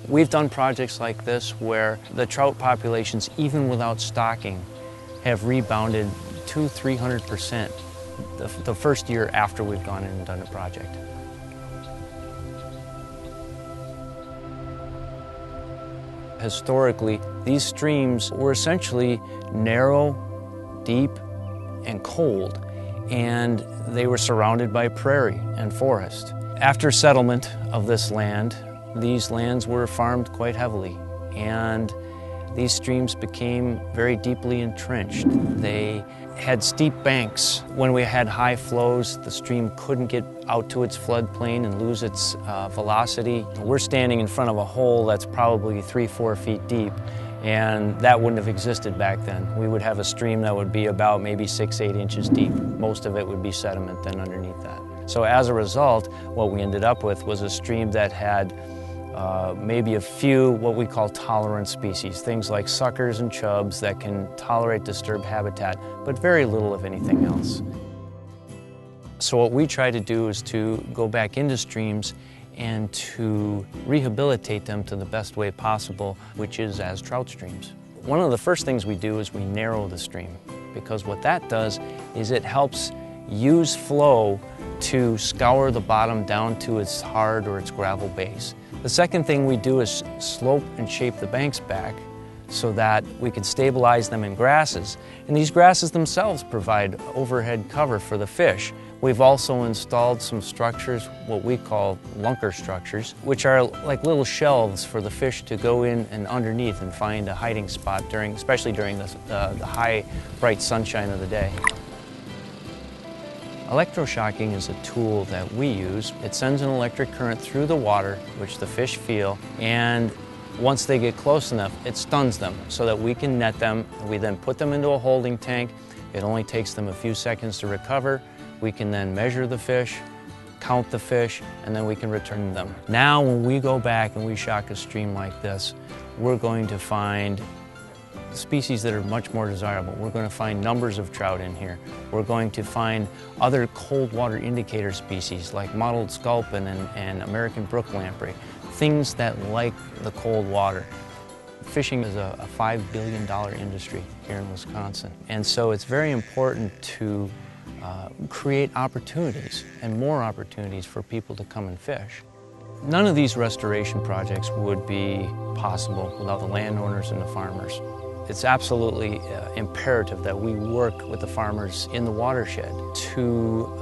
We've done projects like this where the trout populations, even without stocking, have rebounded 200–300% the first year after we've gone in and done a project. Historically, these streams were essentially narrow, deep, and cold, and they were surrounded by prairie and forest. After settlement of this land, these lands were farmed quite heavily, and these streams became very deeply entrenched. They had steep banks. When we had high flows, the stream couldn't get out to its floodplain and lose its velocity. We're standing in front of a hole that's probably 3–4 feet deep, and that wouldn't have existed back then. We would have a stream that would be about maybe 6–8 inches deep. Most of it would be sediment then underneath that. So as a result, what we ended up with was a stream that had maybe a few what we call tolerant species, things like suckers and chubs that can tolerate disturbed habitat, but very little of anything else. So what we try to do is to go back into streams and to rehabilitate them to the best way possible, which is as trout streams. One of the first things we do is we narrow the stream, because what that does is it helps use flow to scour the bottom down to its hard or its gravel base. The second thing we do is slope and shape the banks back so that we can stabilize them in grasses. And these grasses themselves provide overhead cover for the fish. We've also installed some structures, what we call lunker structures, which are like little shelves for the fish to go in and underneath and find a hiding spot, especially during the high, bright sunshine of the day. Electroshocking is a tool that we use. It sends an electric current through the water, which the fish feel, and once they get close enough, it stuns them so that we can net them. We then put them into a holding tank. It only takes them a few seconds to recover. We can then measure the fish, count the fish, and then we can return them. Now, when we go back and we shock a stream like this, we're going to find species that are much more desirable. We're going to find numbers of trout in here. We're going to find other cold water indicator species like mottled sculpin and American brook lamprey, things that like the cold water. Fishing is a $5 billion industry here in Wisconsin, and so it's very important to create opportunities and more opportunities for people to come and fish. None of these restoration projects would be possible without the landowners and the farmers. It's absolutely imperative that we work with the farmers in the watershed to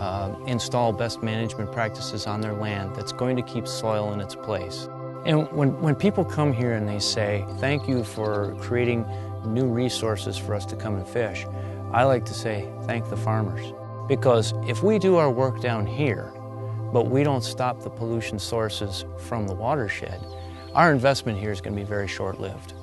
install best management practices on their land that's going to keep soil in its place. And when people come here and they say, thank you for creating new resources for us to come and fish, I like to say, thank the farmers. Because if we do our work down here, but we don't stop the pollution sources from the watershed, our investment here is going to be very short-lived.